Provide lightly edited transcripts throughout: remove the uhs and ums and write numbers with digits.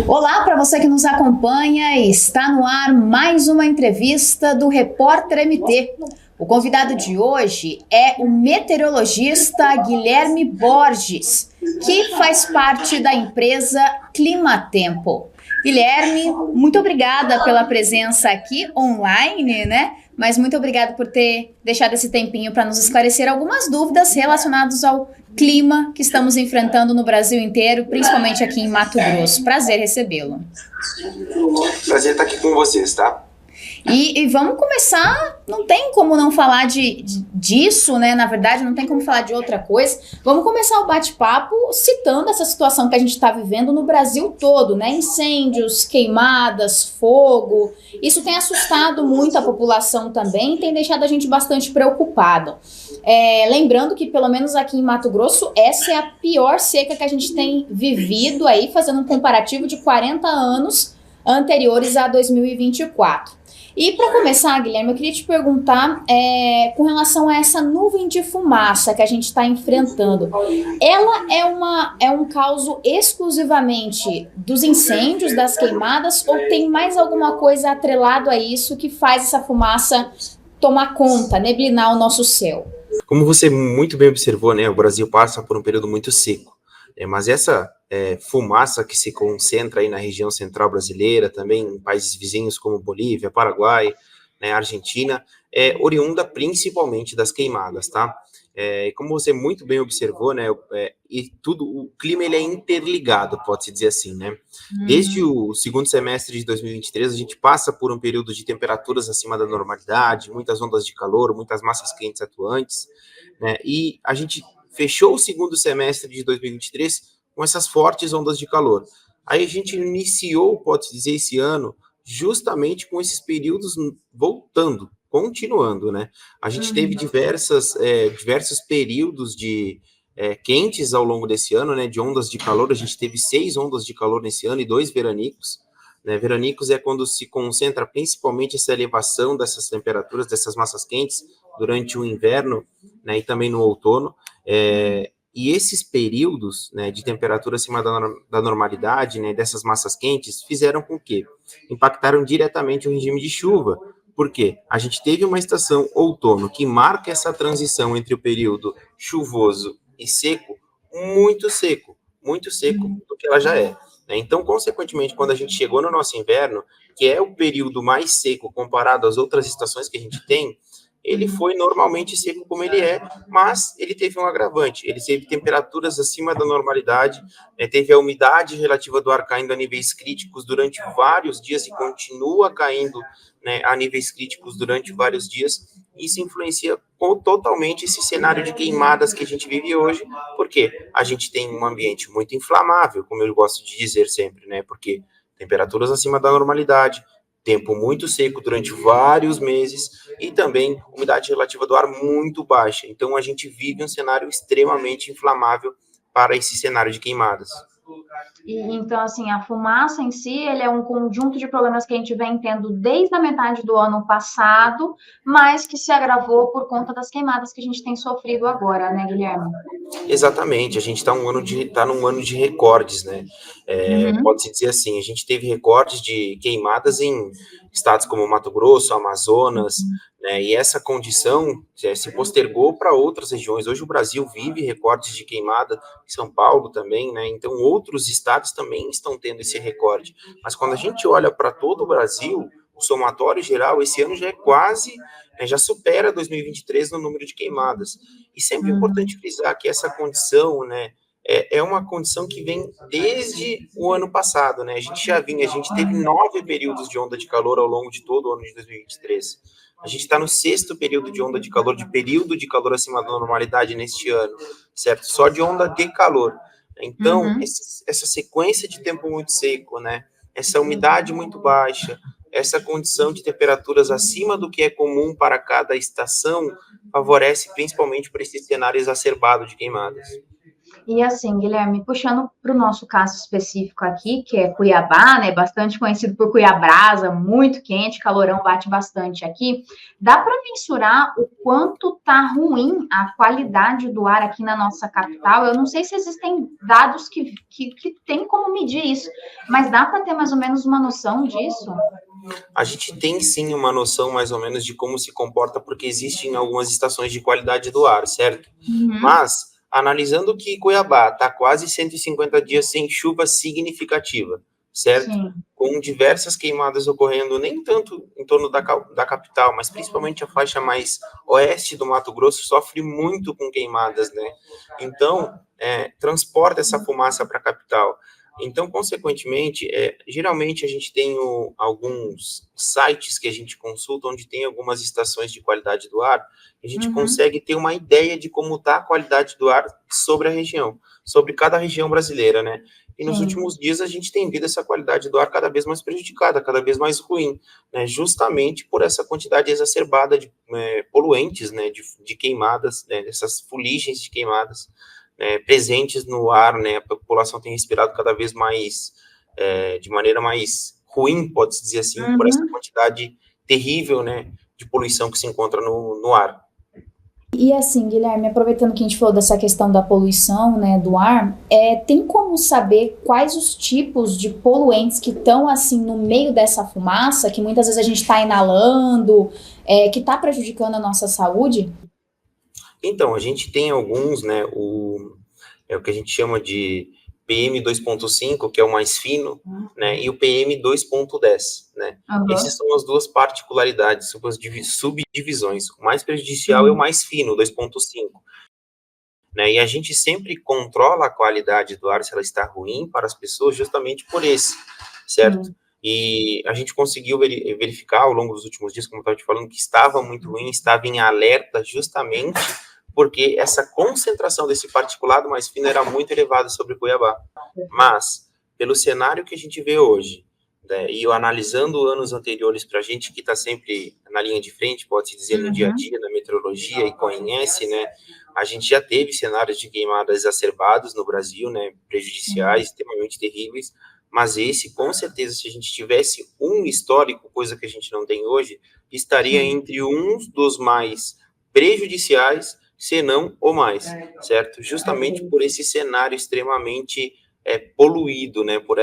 Olá para você que nos acompanha, está no ar mais uma entrevista do Repórter MT. O convidado de hoje é o meteorologista Guilherme Borges, que faz parte da empresa Climatempo. Guilherme, muito obrigada pela presença aqui online, né? Mas muito obrigada por ter deixado esse tempinho para nos esclarecer algumas dúvidas relacionadas ao clima que estamos enfrentando no Brasil inteiro, principalmente aqui em Mato Grosso. Prazer recebê-lo. Prazer estar aqui com vocês, tá? E vamos começar, não tem como não falar disso, né? Na verdade, não tem como falar de outra coisa. Vamos começar o bate-papo citando essa situação que a gente está vivendo no Brasil todo, né? Incêndios, queimadas, fogo. Isso tem assustado muito a população também e tem deixado a gente bastante preocupado. Lembrando que, pelo menos aqui em Mato Grosso, essa é a pior seca que a gente tem vivido aí, fazendo um comparativo de 40 anos anteriores a 2024. E para começar, Guilherme, eu queria te perguntar com relação a essa nuvem de fumaça que a gente está enfrentando. Ela é um caos exclusivamente dos incêndios, das queimadas, ou tem mais alguma coisa atrelado a isso que faz essa fumaça tomar conta, neblinar o nosso céu? Como você muito bem observou, né, o Brasil passa por um período muito seco. Mas essa fumaça que se concentra aí na região central brasileira, também em países vizinhos como Bolívia, Paraguai, né, Argentina, é oriunda principalmente das queimadas, tá? Como você muito bem observou, né, o clima ele é interligado, pode-se dizer assim, né? Desde o segundo semestre de 2023, a gente passa por um período de temperaturas acima da normalidade, muitas ondas de calor, muitas massas quentes atuantes, né? E a gente fechou o segundo semestre de 2023 com essas fortes ondas de calor. Aí a gente iniciou, pode-se dizer, esse ano justamente com esses períodos voltando, continuando, né? A gente teve diversos períodos de quentes ao longo desse ano, né? De ondas de calor, a gente teve 6 ondas de calor nesse ano e 2 veranicos. Né? Veranicos é quando se concentra principalmente essa elevação dessas temperaturas, dessas massas quentes durante o inverno, né? E também no outono. E esses períodos, né, de temperatura acima da normalidade, né, dessas massas quentes, fizeram com que impactaram diretamente o regime de chuva. Por quê? A gente teve uma estação outono que marca essa transição entre o período chuvoso e seco, muito seco do que ela já é. Né? Então, consequentemente, quando a gente chegou no nosso inverno, que é o período mais seco comparado às outras estações que a gente tem, ele foi normalmente seco como ele é, mas ele teve um agravante, ele teve temperaturas acima da normalidade, né, teve a umidade relativa do ar caindo a níveis críticos durante vários dias e continua caindo, né, a níveis críticos durante vários dias. Isso influencia totalmente esse cenário de queimadas que a gente vive hoje, porque a gente tem um ambiente muito inflamável, como eu gosto de dizer sempre, né, porque temperaturas acima da normalidade, tempo muito seco durante vários meses e também umidade relativa do ar muito baixa. Então, a gente vive um cenário extremamente inflamável para esse cenário de queimadas. Então, assim, a fumaça em si, ele é um conjunto de problemas que a gente vem tendo desde a metade do ano passado, mas que se agravou por conta das queimadas que a gente tem sofrido agora, né, Guilherme? Exatamente, a gente está num ano de recordes, né? Pode-se dizer assim, a gente teve recordes de queimadas em estados como Mato Grosso, Amazonas, né? E essa condição se postergou para outras regiões. Hoje o Brasil vive recordes de queimada, São Paulo também, né? Então outros estados também estão tendo esse recorde. Mas quando a gente olha para todo o Brasil, o somatório geral, esse ano já é quase, já supera 2023 no número de queimadas. E sempre é importante frisar que essa condição, né, é uma condição que vem desde o ano passado, né? A gente teve 9 períodos de onda de calor ao longo de todo o ano de 2023. A gente está no 6º período de onda de calor, de período de calor acima da normalidade neste ano, certo? Só de onda de calor. Então, essa sequência de tempo muito seco, né? Essa umidade muito baixa, essa condição de temperaturas acima do que é comum para cada estação favorece principalmente para esse cenário exacerbado de queimadas. E assim, Guilherme, puxando para o nosso caso específico aqui, que é Cuiabá, né, bastante conhecido por Cuiabrasa, muito quente, calorão bate bastante aqui, dá para mensurar o quanto tá ruim a qualidade do ar aqui na nossa capital? Eu não sei se existem dados que tem como medir isso, mas dá para ter mais ou menos uma noção disso? A gente tem sim uma noção mais ou menos de como se comporta, porque existem algumas estações de qualidade do ar, certo? Uhum, Mas, analisando que Cuiabá está quase 150 dias sem chuva significativa, certo? sim. Com diversas queimadas ocorrendo, nem tanto em torno da capital, mas principalmente a faixa mais oeste do Mato Grosso sofre muito com queimadas, né? Então, transporta essa fumaça para a capital. Então, consequentemente, geralmente a gente tem alguns sites que a gente consulta onde tem algumas estações de qualidade do ar, a gente Uhum, consegue ter uma ideia de como está a qualidade do ar sobre a região, sobre cada região brasileira, né? E nos sim. últimos dias a gente tem visto essa qualidade do ar cada vez mais prejudicada, cada vez mais ruim, né? Justamente por essa quantidade exacerbada de poluentes, né? De queimadas, né? Essas fuligens de queimadas, né? Presentes no ar, né? A população tem respirado cada vez mais, de maneira mais ruim, pode-se dizer assim, por essa Uhum. quantidade terrível, né? De poluição que se encontra no ar. E assim, Guilherme, aproveitando que a gente falou dessa questão da poluição, né, do ar, tem como saber quais os tipos de poluentes que estão assim no meio dessa fumaça, que muitas vezes a gente está inalando, que está prejudicando a nossa saúde? Então, a gente tem alguns, né, é o que a gente chama de PM2.5, que é o mais fino, né, e o PM2.10, né. Essas Aham, são as duas particularidades, subdivisões. O mais prejudicial é o sim. mais fino, o 2.5, né, e a gente sempre controla a qualidade do ar, se ela está ruim para as pessoas, justamente por esse, certo? Sim. E a gente conseguiu verificar ao longo dos últimos dias, como eu estava te falando, que estava muito ruim, estava em alerta justamente porque essa concentração desse particulado mais fino era muito elevada sobre Cuiabá. Mas, pelo cenário que a gente vê hoje, né, e eu analisando anos anteriores para a gente que está sempre na linha de frente, pode-se dizer, no dia a Uhum, dia, na meteorologia e conhece, né, a gente já teve cenários de queimadas exacerbados no Brasil, né, sim. prejudiciais, extremamente terríveis, mas esse, com certeza, se a gente tivesse um histórico, coisa que a gente não tem hoje, estaria Sim. entre uns dos mais prejudiciais, se não o mais, certo? Justamente Perfeito. por esse cenário extremamente poluído, né, por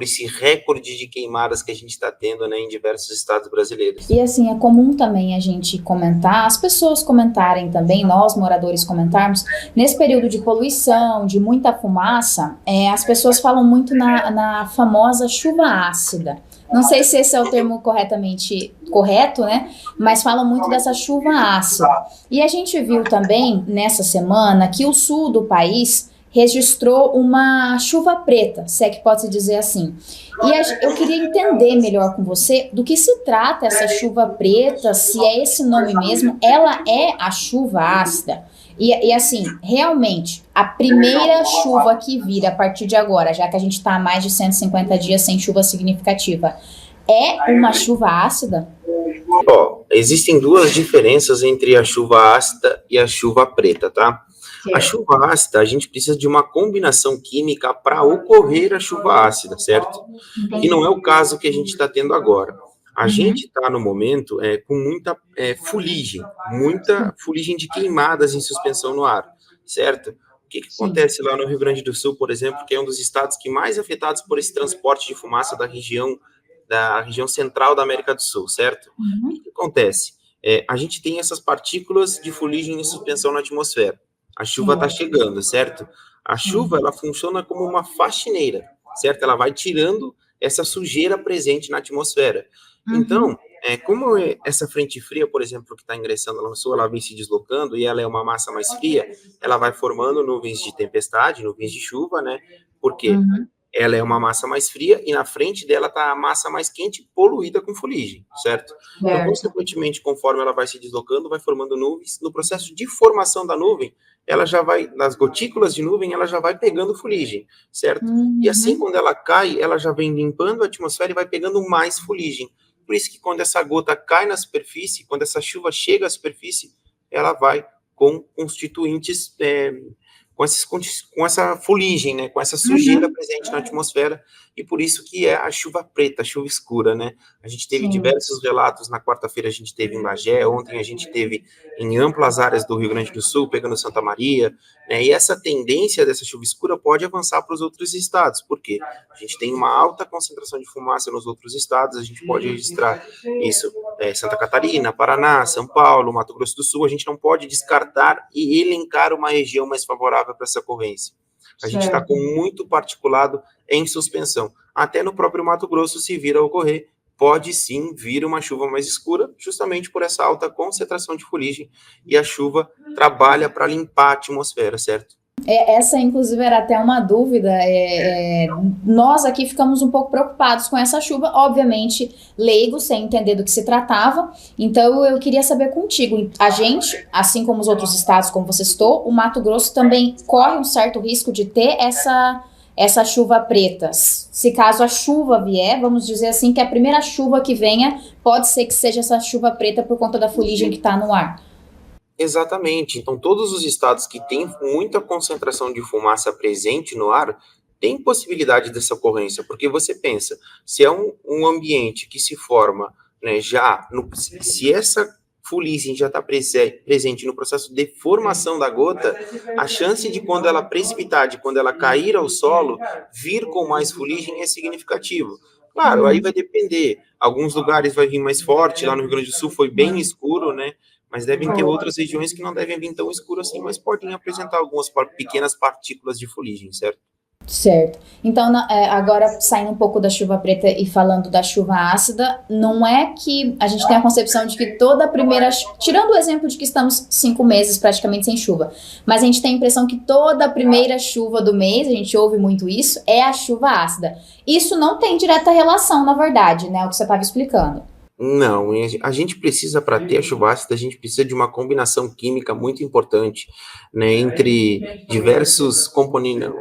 esse recorde de queimadas que a gente está tendo, né, em diversos estados brasileiros. E assim, é comum também a gente comentar, as pessoas comentarem também, nós moradores comentarmos, nesse período de poluição, de muita fumaça, as pessoas falam muito na famosa chuva ácida. Não sei se esse é o termo corretamente correto, né? Mas falam muito dessa chuva ácida. E a gente viu também nessa semana que o sul do país registrou uma chuva preta, se é que pode se dizer assim. E eu queria entender melhor com você do que se trata essa chuva preta, se é esse nome mesmo, ela é a chuva ácida. E assim, realmente, a primeira chuva que vira a partir de agora, já que a gente está há mais de 150 dias sem chuva significativa, é uma chuva ácida? Ó, existem duas diferenças entre a chuva ácida e a chuva preta, tá? A Certo. chuva ácida, a gente precisa de uma combinação química para ocorrer a chuva ácida, certo? Que não é Entendi. o caso que a gente está tendo agora. A Uhum. gente está no momento com muita fuligem de queimadas em suspensão no ar, certo? O que Sim. acontece lá no Rio Grande do Sul, por exemplo, que é um dos estados que mais afetados por esse transporte de fumaça da região central da América do Sul, certo? O Uhum. que acontece? A gente tem essas partículas de fuligem em suspensão na atmosfera. A chuva está Sim. chegando, certo? A chuva, Sim. ela funciona como uma faxineira, certo? Ela vai tirando essa sujeira presente na atmosfera. Uhum. Então, como essa frente fria, por exemplo, que está ingressando lá no sul, ela vem se deslocando e ela é uma massa mais fria, ela vai formando nuvens de tempestade, nuvens de chuva, né? Por quê? Uhum. Ela é uma massa mais fria e na frente dela está a massa mais quente poluída com fuligem, certo? Então, Certo. consequentemente, conforme ela vai se deslocando, vai formando nuvens. No processo de formação da nuvem, ela já vai, nas gotículas de nuvem, ela já vai pegando fuligem, certo? E assim, Uhum. quando ela cai, ela já vem limpando a atmosfera e vai pegando mais fuligem. Por isso que quando essa gota cai na superfície, quando essa chuva chega à superfície, ela vai com com essa fuligem, né, com essa sujeira presente na atmosfera, e por isso que é a chuva preta, a chuva escura, né? A gente teve diversos relatos, na quarta-feira a gente teve em Bagé, ontem a gente teve em amplas áreas do Rio Grande do Sul, pegando Santa Maria, né? E essa tendência dessa chuva escura pode avançar para os outros estados, porque a gente tem uma alta concentração de fumaça nos outros estados, a gente pode registrar isso, Santa Catarina, Paraná, São Paulo, Mato Grosso do Sul, a gente não pode descartar e elencar uma região mais favorável para essa ocorrência. A gente está com muito particulado em suspensão. Até no próprio Mato Grosso, se vir a ocorrer, pode sim vir uma chuva mais escura, justamente por essa alta concentração de fuligem, e a chuva trabalha para limpar a atmosfera, certo? Essa, inclusive, era até uma dúvida. Nós aqui ficamos um pouco preocupados com essa chuva, obviamente, leigos, sem entender do que se tratava. Então, eu queria saber contigo. A gente, assim como os outros estados, como você citou, o Mato Grosso também corre um certo risco de ter essa chuva preta. Se caso a chuva vier, vamos dizer assim, que a primeira chuva que venha, pode ser que seja essa chuva preta por conta da fuligem que está no ar. Exatamente. Então, todos os estados que têm muita concentração de fumaça presente no ar têm possibilidade dessa ocorrência, porque você pensa, se é um ambiente que se forma, né, se essa fuligem já está presente no processo de formação da gota, a chance de quando ela precipitar, de quando ela cair ao solo, vir com mais fuligem é significativo. Claro, aí vai depender. Alguns lugares vai vir mais forte, lá no Rio Grande do Sul foi bem escuro, né? Mas devem ter outras regiões que não devem vir tão escuro assim, mas podem apresentar algumas pequenas partículas de fuligem, certo? Certo. Então, agora saindo um pouco da chuva preta e falando da chuva ácida, não é que a gente tem a concepção de que toda a primeira... Tirando o exemplo de que estamos 5 meses praticamente sem chuva, mas a gente tem a impressão que toda a primeira chuva do mês, a gente ouve muito isso, é a chuva ácida. Isso não tem direta relação, na verdade, né? O que você estava explicando. Não, a gente precisa, para ter a chuva ácida, a gente precisa de uma combinação química muito importante, né, entre diversos componentes,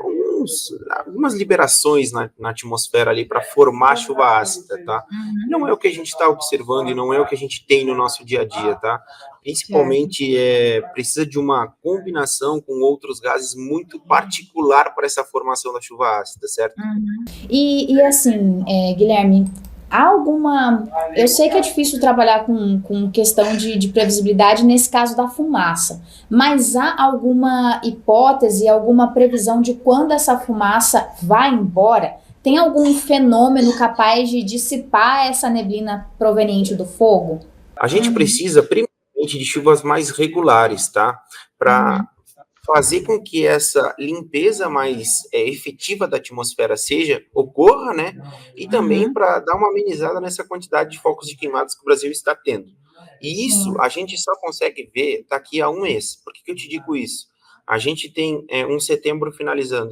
algumas liberações na atmosfera ali para formar a chuva ácida, tá? Não é o que a gente está observando e não é o que a gente tem no nosso dia a dia, tá? Principalmente precisa de uma combinação com outros gases muito particular para essa formação da chuva ácida, certo? E assim, Guilherme, há alguma... Eu sei que é difícil trabalhar com questão de previsibilidade nesse caso da fumaça, mas há alguma hipótese, alguma previsão de quando essa fumaça vai embora? Tem algum fenômeno capaz de dissipar essa neblina proveniente do fogo? A gente precisa, primeiramente, de chuvas mais regulares, tá? Para fazer com que essa limpeza mais efetiva da atmosfera ocorra, né? E também para dar uma amenizada nessa quantidade de focos de queimadas que o Brasil está tendo. E isso a gente só consegue ver daqui a um mês. Por que eu te digo isso? A gente tem um setembro finalizando,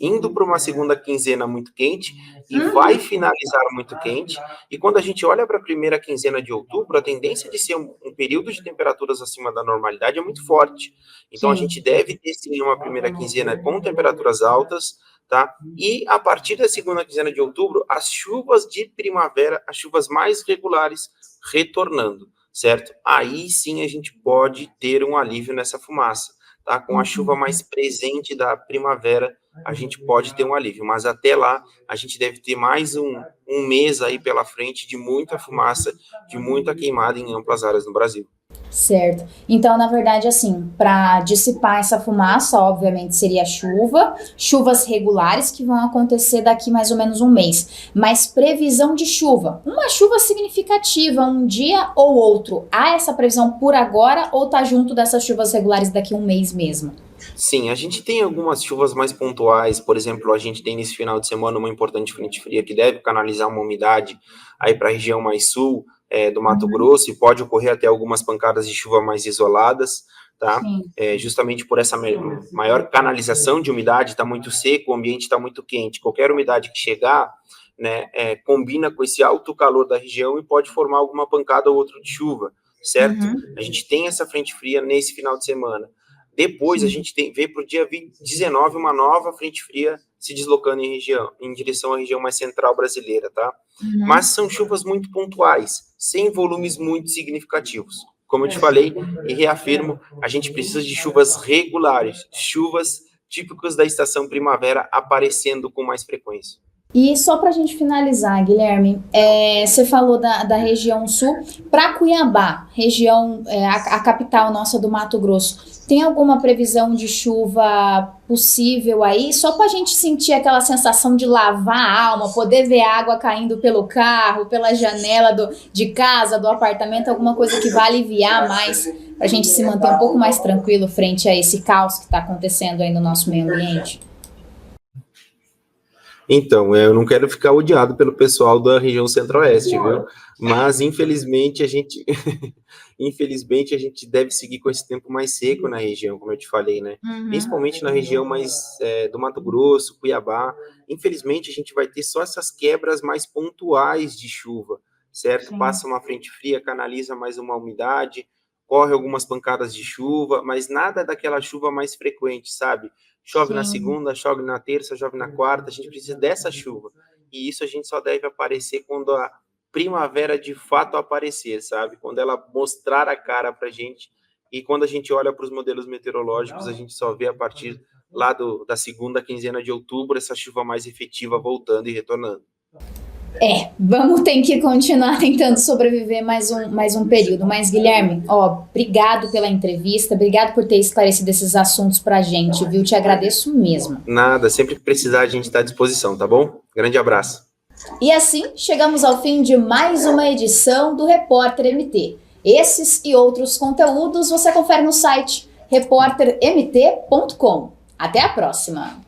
indo para uma segunda quinzena muito quente e vai finalizar muito quente. E quando a gente olha para a primeira quinzena de outubro, a tendência de ser um período de temperaturas acima da normalidade é muito forte. Então, a gente deve ter, sim, uma primeira quinzena com temperaturas altas, tá? E, a partir da segunda quinzena de outubro, as chuvas de primavera, as chuvas mais regulares, retornando, certo? Aí, sim, a gente pode ter um alívio nessa fumaça. Tá? Com a chuva mais presente da primavera, a gente pode ter um alívio, mas até lá a gente deve ter mais um mês aí pela frente de muita fumaça, de muita queimada em amplas áreas no Brasil. Certo. Então, na verdade, assim, para dissipar essa fumaça, obviamente, seria chuvas regulares que vão acontecer daqui mais ou menos um mês. Mas previsão de chuva, uma chuva significativa, um dia ou outro, há essa previsão por agora ou tá junto dessas chuvas regulares daqui a um mês mesmo? Sim, a gente tem algumas chuvas mais pontuais, por exemplo, a gente tem nesse final de semana uma importante frente fria que deve canalizar uma umidade aí para a região mais sul, do Mato Grosso, e pode ocorrer até algumas pancadas de chuva mais isoladas, tá? Justamente por essa maior canalização de umidade, está muito seco, o ambiente está muito quente. Qualquer umidade que chegar, né, combina com esse alto calor da região e pode formar alguma pancada ou outra de chuva, certo? A gente tem essa frente fria nesse final de semana. Depois a gente vê para o dia 19 uma nova frente fria se deslocando em direção à região mais central brasileira, tá? Mas são chuvas muito pontuais, sem volumes muito significativos. como eu te falei e reafirmo, a gente precisa de chuvas regulares, chuvas típicas da estação primavera aparecendo com mais frequência. E só para a gente finalizar, Guilherme, você falou da região sul, para Cuiabá, região, a capital nossa do Mato Grosso, tem alguma previsão de chuva possível aí? Só para a gente sentir aquela sensação de lavar a alma, poder ver água caindo pelo carro, pela janela de casa, do apartamento, alguma coisa que vai aliviar mais, para a gente se manter um pouco mais tranquilo frente a esse caos que está acontecendo aí no nosso meio ambiente? Então, eu não quero ficar odiado pelo pessoal da região centro-oeste, viu? Mas, infelizmente, a gente deve seguir com esse tempo mais seco na região, como eu te falei, né? Principalmente na região mais do Mato Grosso, Cuiabá. Infelizmente, a gente vai ter só essas quebras mais pontuais de chuva, certo? Sim. Passa uma frente fria, canaliza mais uma umidade, corre algumas pancadas de chuva, mas nada daquela chuva mais frequente, sabe? Chove na segunda, chove na terça, chove na quarta, a gente precisa dessa chuva. E isso a gente só deve aparecer quando a primavera de fato aparecer, sabe? Quando ela mostrar a cara pra gente. E quando a gente olha para os modelos meteorológicos, a gente só vê a partir lá da segunda quinzena de outubro essa chuva mais efetiva voltando e retornando. Vamos ter que continuar tentando sobreviver mais um período. Mas, Guilherme, obrigado pela entrevista, obrigado por ter esclarecido esses assuntos pra gente, viu? Te agradeço mesmo. Nada, sempre que precisar a gente está à disposição, tá bom? Grande abraço. E assim, chegamos ao fim de mais uma edição do Repórter MT. Esses e outros conteúdos você confere no site repórtermt.com. Até a próxima!